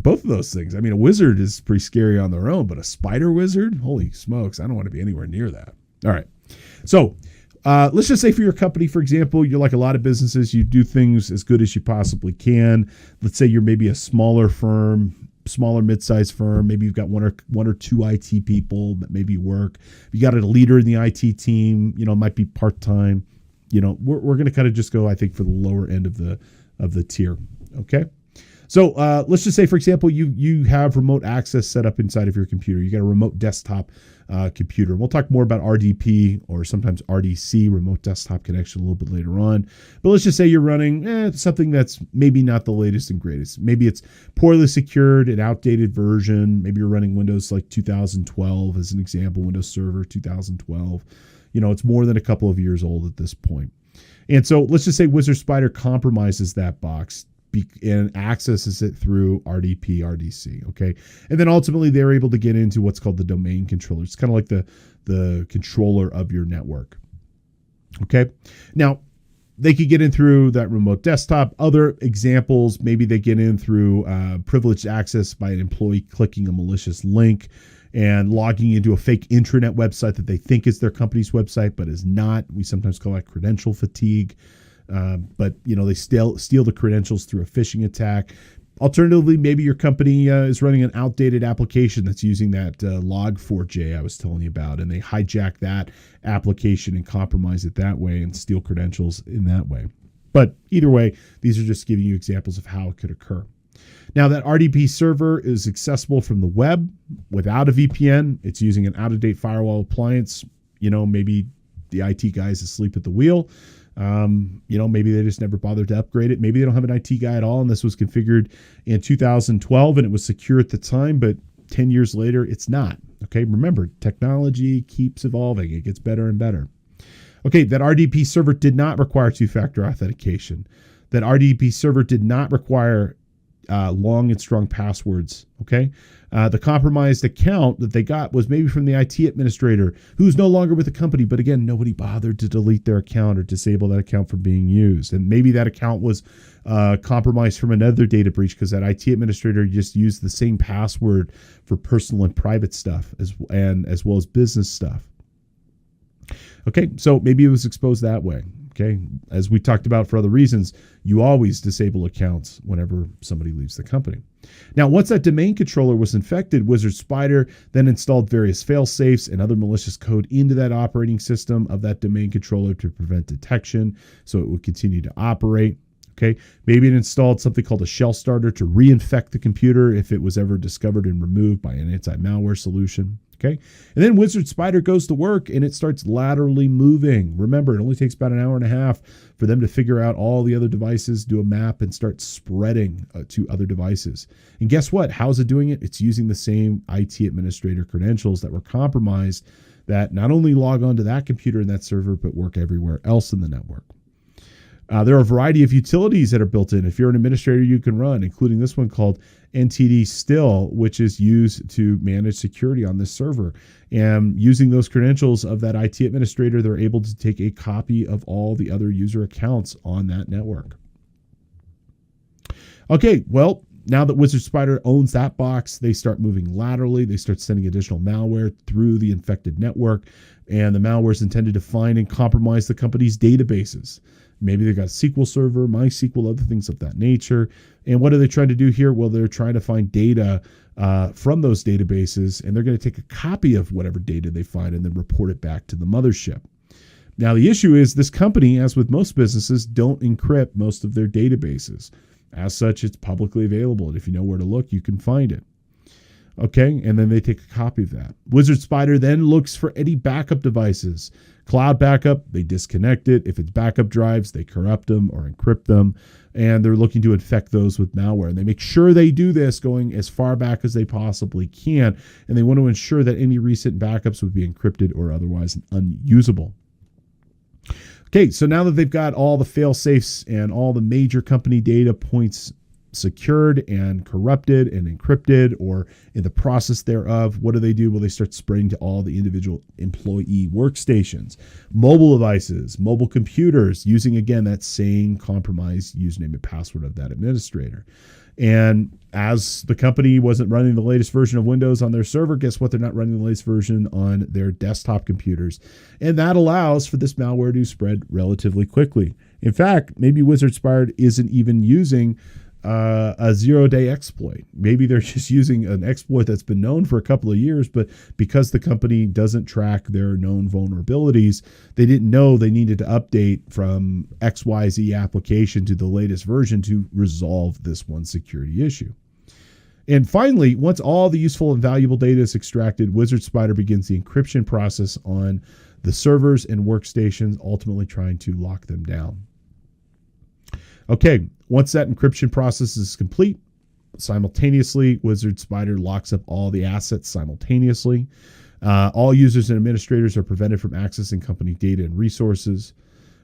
both of those things. I mean, a wizard is pretty scary on their own, but a spider wizard, holy smokes, I don't want to be anywhere near that. All right. So let's just say for your company, for example, you're like a lot of businesses, you do things as good as you possibly can. Let's say you're maybe a smaller firm, smaller mid-sized firm. Maybe you've got one or two IT people that maybe work. You got a leader in the IT team, it might be part-time. We're going to kind of just go, I think, for the lower end of the tier. Okay. So let's just say, for example, you have remote access set up inside of your computer. You got a remote desktop computer. We'll talk more about RDP or sometimes RDC, remote desktop connection, a little bit later on. But let's just say you're running something that's maybe not the latest and greatest. Maybe it's poorly secured, an outdated version. Maybe you're running Windows like 2012 as an example, Windows Server 2012. It's more than a couple of years old at this point. And so let's just say Wizard Spider compromises that box and accesses it through RDP, RDC, okay? And then ultimately they're able to get into what's called the domain controller. It's kind of like the controller of your network, okay? Now, they could get in through that remote desktop. Other examples, maybe they get in through privileged access by an employee clicking a malicious link and logging into a fake intranet website that they think is their company's website, but is not. We sometimes call that credential fatigue. But they steal the credentials through a phishing attack. Alternatively, maybe your company is running an outdated application that's using that Log4j I was telling you about, and they hijack that application and compromise it that way and steal credentials in that way. But either way, these are just giving you examples of how it could occur. Now, that RDP server is accessible from the web without a VPN. It's using an out-of-date firewall appliance. Maybe the IT guy is asleep at the wheel. Maybe they just never bothered to upgrade it. Maybe they don't have an IT guy at all, and this was configured in 2012 and it was secure at the time, but 10 years later, it's not. Okay, remember, technology keeps evolving. It gets better and better. Okay, that RDP server did not require two-factor authentication. That RDP server did not require long and strong passwords. Okay. The compromised account that they got was maybe from the IT administrator who's no longer with the company. But again, nobody bothered to delete their account or disable that account from being used. And maybe that account was compromised from another data breach because that IT administrator just used the same password for personal and private stuff as well as business stuff. Okay. So maybe it was exposed that way. Okay. As we talked about for other reasons, you always disable accounts whenever somebody leaves the company. Now, once that domain controller was infected, Wizard Spider then installed various fail safes and other malicious code into that operating system of that domain controller to prevent detection so it would continue to operate. Okay. Maybe it installed something called a shell starter to reinfect the computer if it was ever discovered and removed by an anti-malware solution. Okay. And then Wizard Spider goes to work and it starts laterally moving. Remember, it only takes about an hour and a half for them to figure out all the other devices, do a map, and start spreading to other devices. And guess what? How's it doing it? It's using the same IT administrator credentials that were compromised that not only log onto that computer and that server, but work everywhere else in the network. There are a variety of utilities that are built in. If you're an administrator, you can run, including this one called NTD Still, which is used to manage security on this server. And using those credentials of that IT administrator, they're able to take a copy of all the other user accounts on that network. Okay, well, now that Wizard Spider owns that box, they start moving laterally. They start sending additional malware through the infected network. And the malware is intended to find and compromise the company's databases. Maybe they've got SQL Server, MySQL, other things of that nature. And what are they trying to do here? Well, they're trying to find data from those databases, and they're going to take a copy of whatever data they find and then report it back to the mothership. Now, the issue is this company, as with most businesses, don't encrypt most of their databases. As such, it's publicly available, and if you know where to look, you can find it. Okay, and then they take a copy of that. Wizard Spider then looks for any backup devices. Cloud backup, they disconnect it. If it's backup drives, they corrupt them or encrypt them, and they're looking to infect those with malware. And they make sure they do this going as far back as they possibly can, and they want to ensure that any recent backups would be encrypted or otherwise unusable. Okay, so now that they've got all the fail safes and all the major company data points secured and corrupted and encrypted or in the process thereof, what do? Well, they start spreading to all the individual employee workstations, mobile devices, mobile computers, using, again, that same compromised username and password of that administrator. And as the company wasn't running the latest version of Windows on their server, guess what? They're not running the latest version on their desktop computers. And that allows for this malware to spread relatively quickly. In fact, maybe Wizard Spider isn't even using a 0-day exploit. Maybe they're just using an exploit that's been known for a couple of years, but because the company doesn't track their known vulnerabilities, they didn't know they needed to update from XYZ application to the latest version to resolve this one security issue. And finally, once all the useful and valuable data is extracted, Wizard Spider begins the encryption process on the servers and workstations, ultimately trying to lock them down. Okay, once that encryption process is complete, simultaneously, Wizard Spider locks up all the assets simultaneously. All users and administrators are prevented from accessing company data and resources.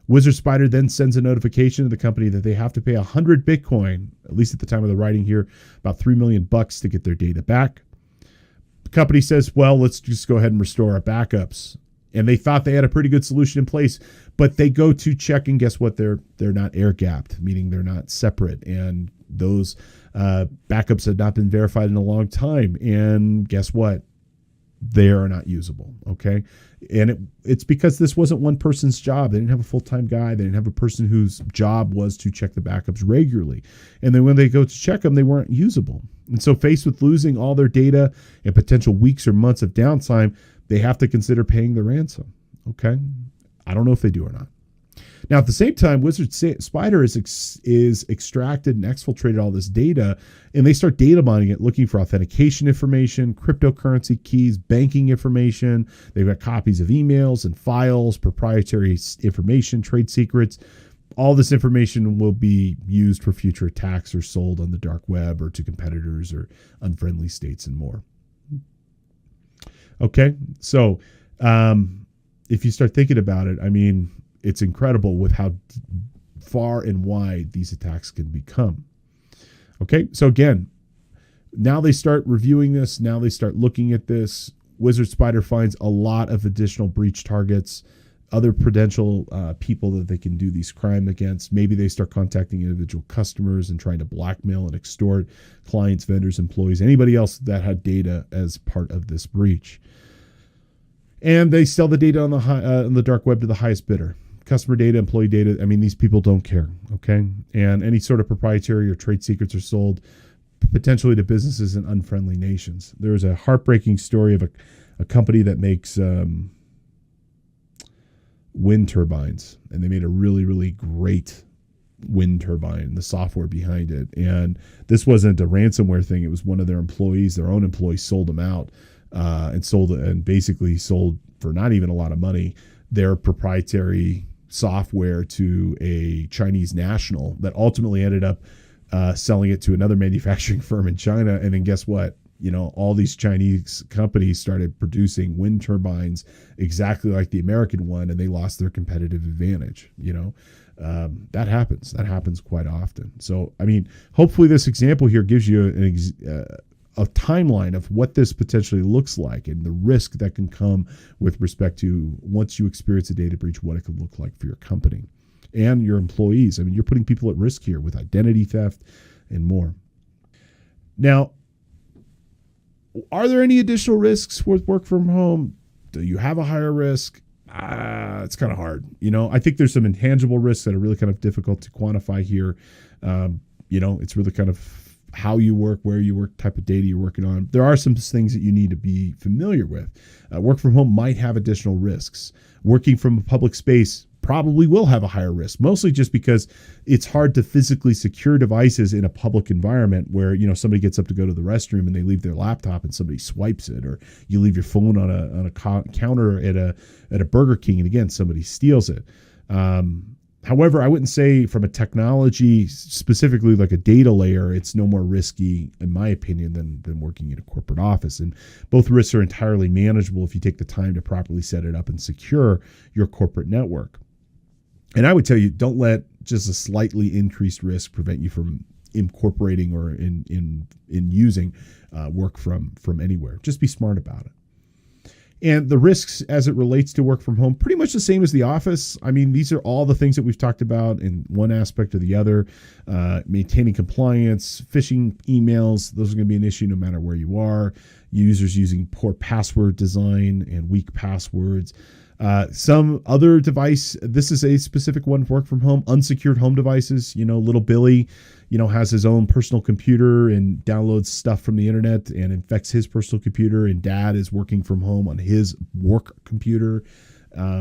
Wizard Spider then sends a notification to the company that they have to pay 100 Bitcoin, at least at the time of the writing here, about $3 million to get their data back. The company says, well, let's just go ahead and restore our backups. And they thought they had a pretty good solution in place, but they go to check, and guess what? They're not air gapped, meaning they're not separate. And those backups had not been verified in a long time. And guess what? They are not usable. Okay. And it's because this wasn't one person's job. They didn't have a full-time guy. They didn't have a person whose job was to check the backups regularly. And then when they go to check them, they weren't usable. And so faced with losing all their data and potential weeks or months of downtime, they have to consider paying the ransom. Okay. I don't know if they do or not. Now, at the same time, Wizard Spider is extracted and exfiltrated all this data, and they start data mining it, looking for authentication information, cryptocurrency keys, banking information. They've got copies of emails and files, proprietary information, trade secrets. All this information will be used for future attacks or sold on the dark web or to competitors or unfriendly states and more. Okay, so if you start thinking about it, I mean, it's incredible with how far and wide these attacks can become. Okay, so again, now they start reviewing this. Now they start looking at this. Wizard Spider finds a lot of additional breach targets, other potential people that they can do these crime against. Maybe they start contacting individual customers and trying to blackmail and extort clients, vendors, employees, anybody else that had data as part of this breach. And they sell the data on the dark web to the highest bidder. Customer data, employee data. I mean, these people don't care. Okay. And any sort of proprietary or trade secrets are sold potentially to businesses in unfriendly nations. There was a heartbreaking story of a company that makes wind turbines, and they made a really, really great wind turbine, the software behind it. And this wasn't a ransomware thing. It was one of their employees, their own employees sold them out and basically sold for not even a lot of money their proprietary software to a Chinese national that ultimately ended up selling it to another manufacturing firm in China. And then guess what? You know, all these Chinese companies started producing wind turbines exactly like the American one, and they lost their competitive advantage. You know, that happens. That happens quite often. So, I mean, hopefully this example here gives you a timeline of what this potentially looks like and the risk that can come with respect to once you experience a data breach, what it could look like for your company and your employees. I mean, you're putting people at risk here with identity theft and more. Now, are there any additional risks with work from home? Do you have a higher risk? It's kind of hard. You know, I think there's some intangible risks that are really kind of difficult to quantify here. You know, it's really kind of how you work, where you work, type of data you're working on. There are some things that you need to be familiar with. Work from home might have additional risks. Working from a public space probably will have a higher risk, mostly just because it's hard to physically secure devices in a public environment where, you know, somebody gets up to go to the restroom and they leave their laptop and somebody swipes it, or you leave your phone on a counter at a Burger King and again somebody steals it. However, I wouldn't say from a technology, specifically like a data layer, it's no more risky, in my opinion, than working in a corporate office. And both risks are entirely manageable if you take the time to properly set it up and secure your corporate network. And I would tell you, don't let just a slightly increased risk prevent you from incorporating or in using work from anywhere. Just be smart about it. And the risks as it relates to work from home, pretty much the same as the office. I mean, these are all the things that we've talked about in one aspect or the other. Maintaining compliance, phishing emails, those are going to be an issue no matter where you are. Users using poor password design and weak passwords. Some other device, this is a specific one for work from home, unsecured home devices. Little Billy, has his own personal computer and downloads stuff from the internet and infects his personal computer, and dad is working from home on his work computer.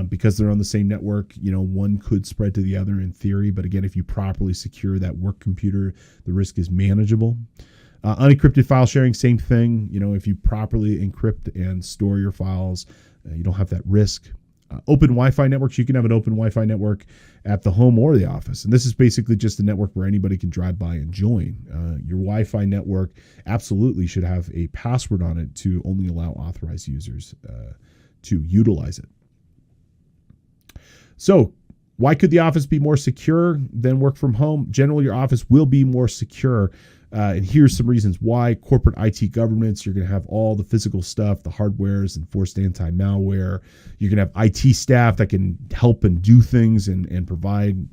Because they're on the same network, one could spread to the other in theory. But again, if you properly secure that work computer, the risk is manageable. Unencrypted file sharing, same thing. If you properly encrypt and store your files, you don't have that risk. Open Wi-Fi networks, you can have an open Wi-Fi network at the home or the office. And this is basically just a network where anybody can drive by and join. Your Wi-Fi network absolutely should have a password on it to only allow authorized users to utilize it. So why could the office be more secure than work from home? Generally, your office will be more secure. And here's some reasons why. Corporate IT governance, you're going to have all the physical stuff, the hardwares, enforced anti-malware. You're going to have IT staff that can help and do things and provide,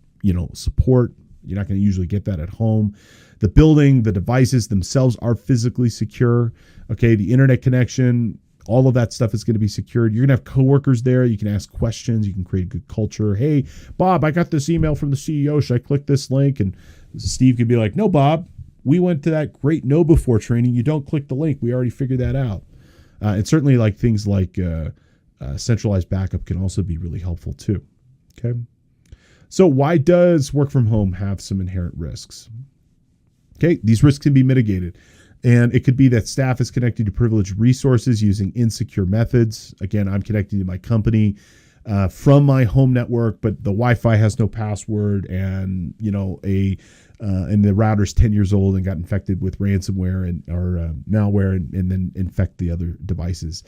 support. You're not going to usually get that at home. The building, the devices themselves are physically secure. Okay, the internet connection, all of that stuff is going to be secured. You're going to have coworkers there. You can ask questions. You can create a good culture. Hey, Bob, I got this email from the CEO. Should I click this link? And Steve could be like, no, Bob, we went to that great know before training. You don't click the link. We already figured that out. And certainly like things like centralized backup can also be really helpful too. Okay. So why does work from home have some inherent risks? Okay. These risks can be mitigated. And it could be that staff is connected to privileged resources using insecure methods. Again, I'm connected to my company from my home network, but the Wi-Fi has no password, and and the router's 10 years old and got infected with ransomware or malware, and then infect the other devices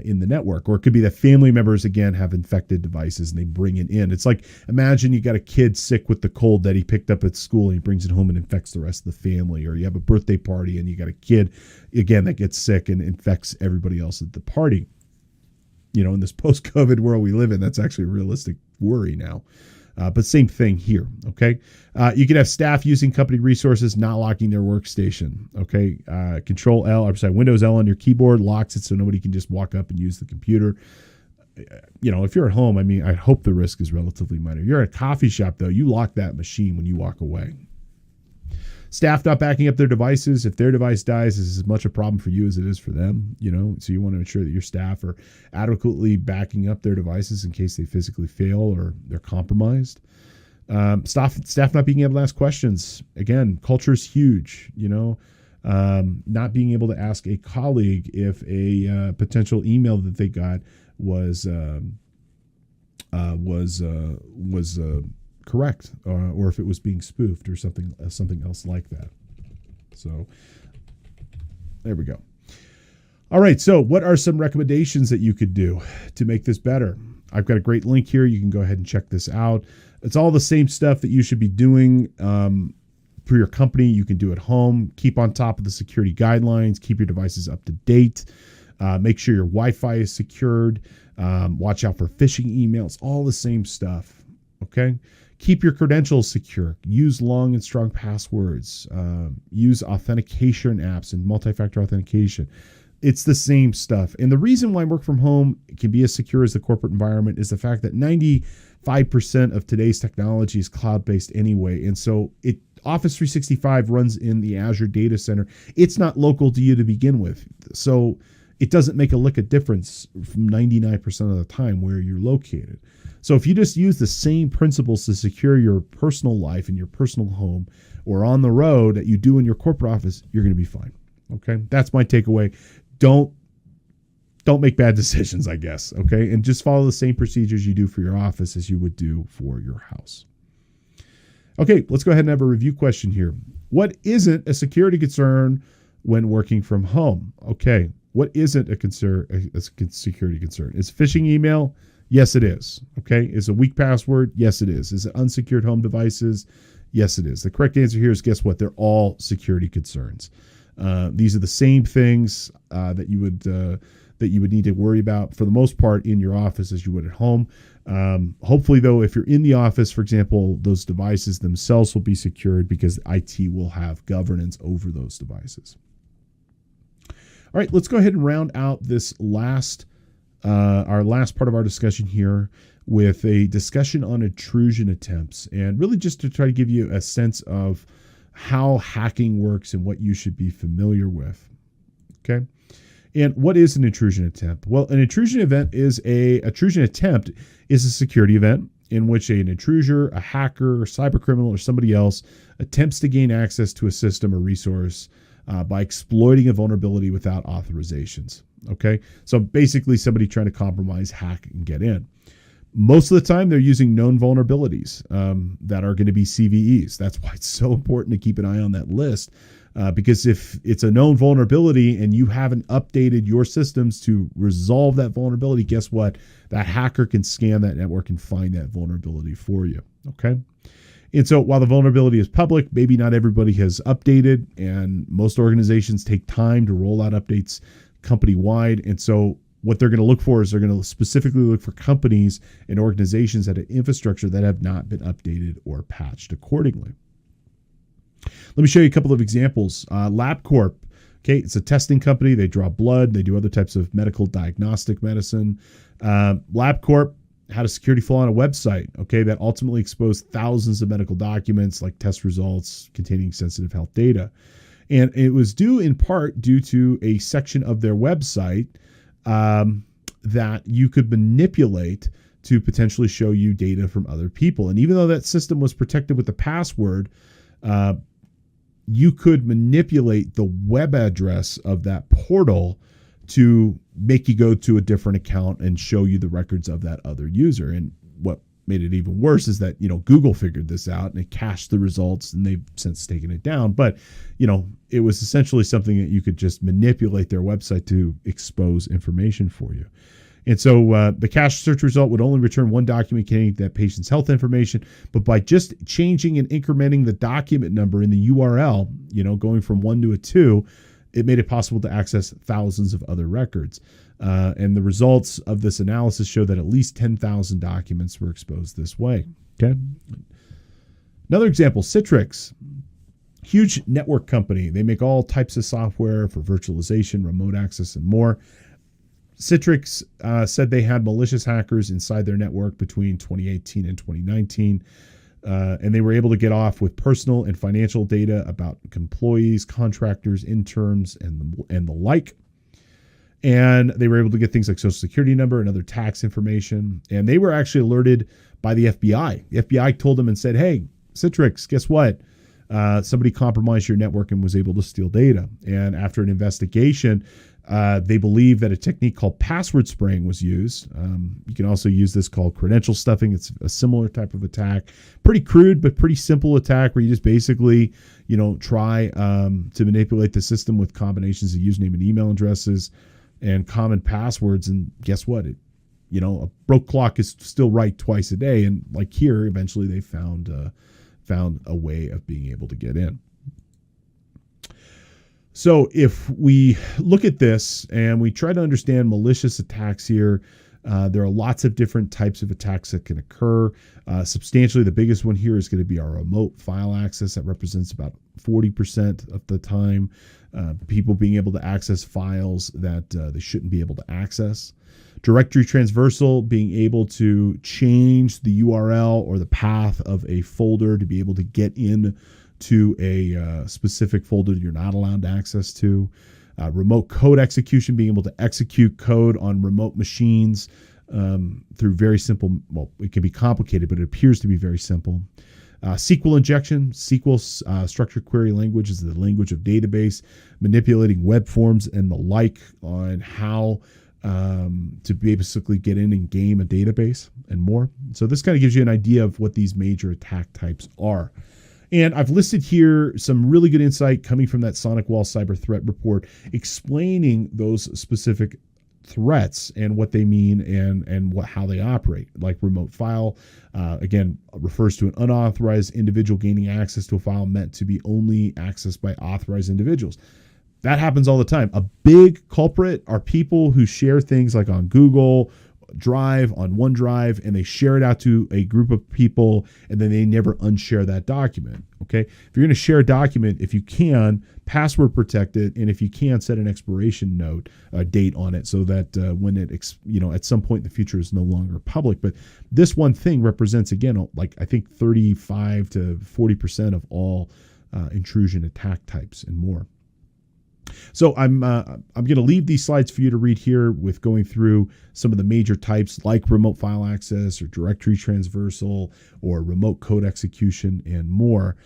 in the network. Or it could be that family members, again, have infected devices and they bring it in. It's like, imagine you got a kid sick with the cold that he picked up at school and he brings it home and infects the rest of the family. Or you have a birthday party and you got a kid, again, that gets sick and infects everybody else at the party. In this post-COVID world we live in, that's actually a realistic worry now. But same thing here, okay? You can have staff using company resources, not locking their workstation, okay? Windows L on your keyboard locks it so nobody can just walk up and use the computer. If you're at home, I hope the risk is relatively minor. You're at a coffee shop, though, you lock that machine when you walk away. Staff not backing up their devices. If their device dies, this is as much a problem for you as it is for them, so you want to ensure that your staff are adequately backing up their devices in case they physically fail or they're compromised. Staff not being able to ask questions. Again, culture is huge, not being able to ask a colleague if a potential email that they got was correct, or if it was being spoofed or something else like that. So there we go. All right. So what are some recommendations that you could do to make this better? I've got a great link here. You can go ahead and check this out. It's all the same stuff that you should be doing for your company. You can do at home. Keep on top of the security guidelines. Keep your devices up to date. Make sure your Wi-Fi is secured. Watch out for phishing emails. All the same stuff. Okay. Keep your credentials secure. Use long and strong passwords. Use authentication apps and multi-factor authentication. It's the same stuff. And the reason why work from home can be as secure as the corporate environment is the fact that 95% of today's technology is cloud-based anyway. And so Office 365 runs in the Azure data center. It's not local to you to begin with. So it doesn't make a lick of difference from 99% of the time where you're located. So if you just use the same principles to secure your personal life in your personal home or on the road that you do in your corporate office, you're going to be fine. Okay. That's my takeaway. Don't make bad decisions, I guess. Okay. And just follow the same procedures you do for your office as you would do for your house. Okay. Let's go ahead and have a review question here. What isn't a security concern when working from home? Okay. What isn't a security concern? Is phishing email? Yes, it is. Okay. Is a weak password? Yes, it is. Is it unsecured home devices? Yes, it is. The correct answer here is, guess what? They're all security concerns. These are the same things that you would need to worry about for the most part in your office as you would at home. Hopefully, though, if you're in the office, for example, those devices themselves will be secured because IT will have governance over those devices. All right, let's go ahead and round out this last our last part of our discussion here with a discussion on intrusion attempts, and really just to try to give you a sense of how hacking works and what you should be familiar with. Okay. And what is an intrusion attempt? Well, an intrusion attempt is a security event in which an intruder, a hacker, or cyber criminal, or somebody else attempts to gain access to a system or resource by exploiting a vulnerability without authorizations. Okay, so basically somebody trying to compromise, hack, and get in. Most of the time, they're using known vulnerabilities that are going to be CVEs. That's why it's so important to keep an eye on that list. Because if it's a known vulnerability and you haven't updated your systems to resolve that vulnerability, guess what? That hacker can scan that network and find that vulnerability for you. Okay. And so while the vulnerability is public, maybe not everybody has updated, and most organizations take time to roll out updates company-wide. And so what they're going to look for is they're going to specifically look for companies and organizations that have infrastructure that have not been updated or patched accordingly. Let me show you a couple of examples. LabCorp, okay, it's a testing company. They draw blood. They do other types of medical diagnostic medicine. LabCorp had a security flaw on a website, okay, that ultimately exposed thousands of medical documents like test results containing sensitive health data. And it was due in part due to a section of their website that you could manipulate to potentially show you data from other people. And even though that system was protected with the password, you could manipulate the web address of that portal to make you go to a different account and show you the records of that other user. And what made it even worse is that, Google figured this out and it cached the results, and they've since taken it down. But, it was essentially something that you could just manipulate their website to expose information for you. And so the cache search result would only return one document containing that patient's health information. But by just changing and incrementing the document number in the URL, going from 1 to a 2, it made it possible to access thousands of other records. And the results of this analysis show that at least 10,000 documents were exposed this way. Okay. Another example, Citrix, huge network company. They make all types of software for virtualization, remote access, and more. Citrix said they had malicious hackers inside their network between 2018 and 2019. And they were able to get off with personal and financial data about employees, contractors, interns, and the like. And they were able to get things like social security number and other tax information. And they were actually alerted by the FBI. The FBI told them and said, hey, Citrix, guess what? Somebody compromised your network and was able to steal data. And after an investigation, they believe that a technique called password spraying was used. You can also use this called credential stuffing. It's a similar type of attack. Pretty crude, but pretty simple attack where you just basically, try to manipulate the system with combinations of username and email addresses and common passwords. And guess what? A broke clock is still right twice a day. And like here, eventually they found a way of being able to get in. So if we look at this and we try to understand malicious attacks here, there are lots of different types of attacks that can occur. Substantially, the biggest one here is going to be our remote file access. That represents about 40% of the time. People being able to access files that they shouldn't be able to access. Directory transversal, being able to change the URL or the path of a folder to be able to get in to a specific folder you're not allowed access to. Remote code execution, being able to execute code on remote machines through very simple, well, it can be complicated, but it appears to be very simple. SQL injection, SQL structured query language is the language of database, manipulating web forms and the like on how to basically get in and game a database and more. So this kind of gives you an idea of what these major attack types are. And I've listed here some really good insight coming from that SonicWall Cyber Threat Report explaining those specific threats and what they mean and how they operate. Like remote file, again, refers to an unauthorized individual gaining access to a file meant to be only accessed by authorized individuals. That happens all the time. A big culprit are people who share things like on Google, drive on OneDrive and they share it out to a group of people and then they never unshare that document. Okay. If you're going to share a document, if you can, password protect it. And if you can, set an expiration date on it so that when it, at some point in the future is no longer public. But this one thing represents, again, like I think 35 to 40% of all intrusion attack types and more. So I'm going to leave these slides for you to read here with going through some of the major types like remote file access or directory transversal or remote code execution and more.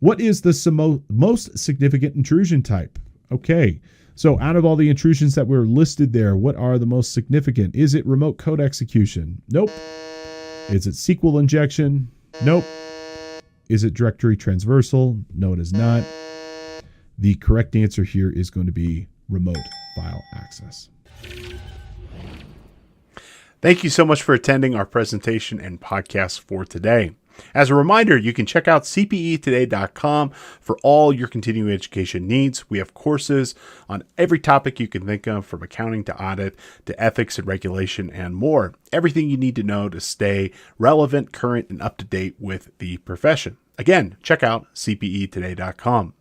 What is the most significant intrusion type? Okay, so out of all the intrusions that were listed there, what are the most significant? Is it remote code execution? Nope. Is it SQL injection? Nope. Is it directory transversal? No, it is not. The correct answer here is going to be remote file access. Thank you so much for attending our presentation and podcast for today. As a reminder, you can check out cpetoday.com for all your continuing education needs. We have courses on every topic you can think of, from accounting to audit to ethics and regulation and more. Everything you need to know to stay relevant, current, and up to date with the profession. Again, check out cpetoday.com.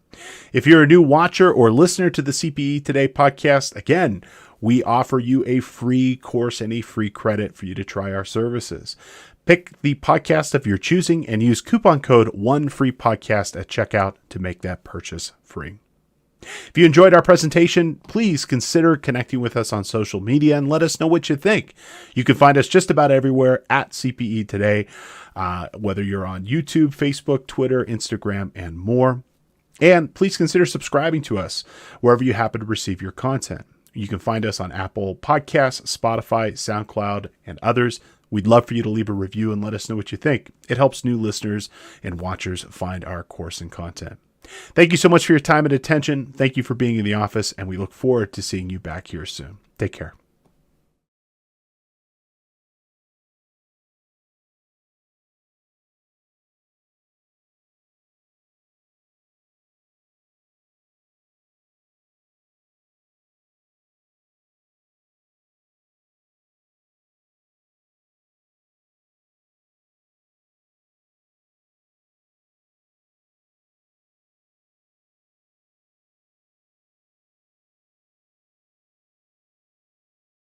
If you're a new watcher or listener to the CPE Today podcast, again, we offer you a free course and a free credit for you to try our services. Pick the podcast of your choosing and use coupon code ONEFREEPODCAST at checkout to make that purchase free. If you enjoyed our presentation, please consider connecting with us on social media and let us know what you think. You can find us just about everywhere at CPE Today, whether you're on YouTube, Facebook, Twitter, Instagram, and more. And please consider subscribing to us wherever you happen to receive your content. You can find us on Apple Podcasts, Spotify, SoundCloud, and others. We'd love for you to leave a review and let us know what you think. It helps new listeners and watchers find our course and content. Thank you so much for your time and attention. Thank you for being in the office, and we look forward to seeing you back here soon. Take care.